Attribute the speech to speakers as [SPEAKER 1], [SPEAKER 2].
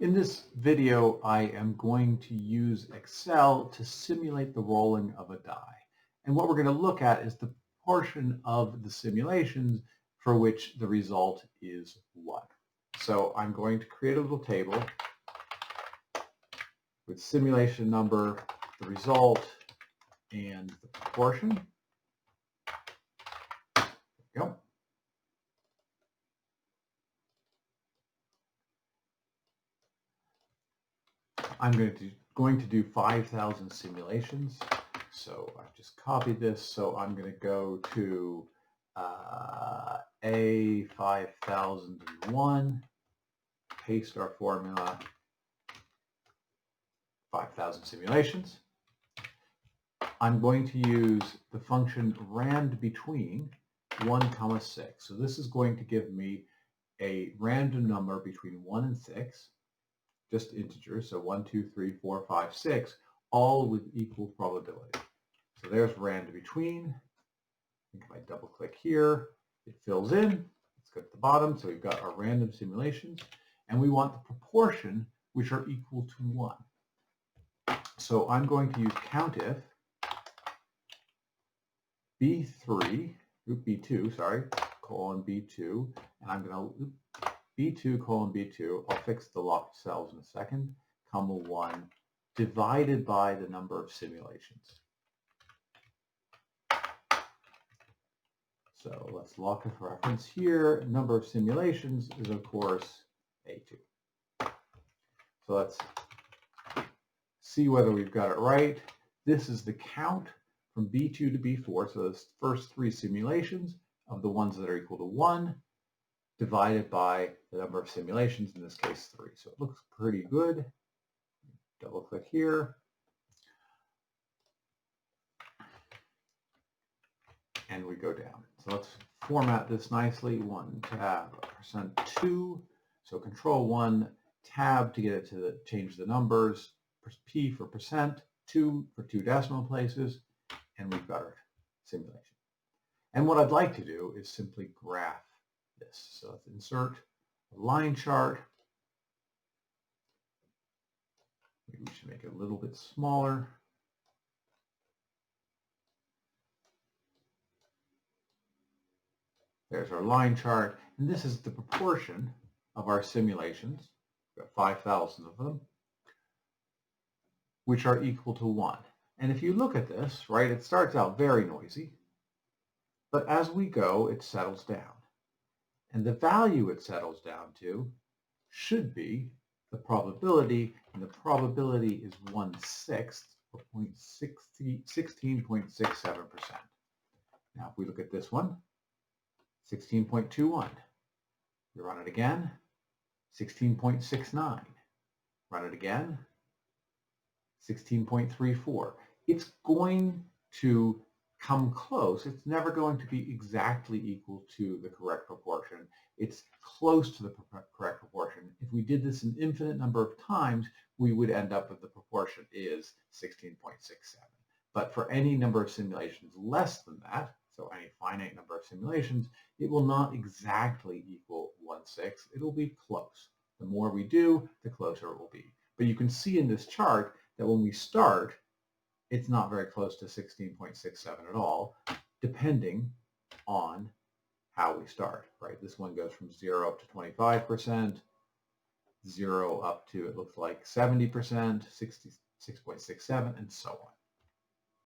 [SPEAKER 1] In this video, I am going to use Excel to simulate the rolling of a die. And what we're going to look at is the portion of the simulations for which the result is 1. So I'm going to create a little table with simulation number, the result, and the proportion. There we go. I'm going to do 5,000 simulations. So I've just copied this. So I'm going to go to A5001, paste our formula, 5,000 simulations. I'm going to use the function randbetween 1, 6. So this is going to give me a random number between 1 and 6. Just integers, so 1, 2, 3, 4, 5, 6, all with equal probability. So there's randbetween. I think if I double click here, it fills in. Let's go to the bottom. So we've got our random simulations, and we want the proportion which are equal to 1. So I'm going to use countif B2, colon B2, and I'm going to B2 colon B2, I'll fix the locked cells in a second, comma 1, divided by the number of simulations. So let's lock a reference here. Number of simulations is, of course, A2. So let's see whether we've got it right. This is the count from B2 to B4, so those first 3 simulations of the ones that are equal to 1, divided by the number of simulations, in this case 3. So it looks pretty good. Double click here. And we go down. So let's format this nicely. 1 tab %2. So control 1 tab to get it to change the numbers. P for percent, 2 for 2 decimal places, and we've got our simulation. And what I'd like to do is simply graph this. So let's insert a line chart. Maybe we should make it a little bit smaller. There's our line chart, and this is the proportion of our simulations. We've got 5,000 of them, which are equal to 1. And if you look at this, right, it starts out very noisy, but as we go, it settles down. And the value it settles down to should be the probability, and the probability is 1/6, or 16.67%. Now, if we look at this one, 16.21. We run it again, 16.69. Run it again, 16.34. It's going to come close. It's never going to be exactly equal to the correct proportion. It's close to the correct proportion. If we did this an infinite number of times, we would end up with the proportion is 16.67. But for any number of simulations less than that, so any finite number of simulations, it will not exactly equal 1/6. It'll be close. The more we do, the closer it will be. But you can see in this chart that when we start, it's not very close to 16.67 at all, depending on how we start, right? This one goes from 0 up to 25%, 0 up to, it looks like 70%, 66.67, and so on.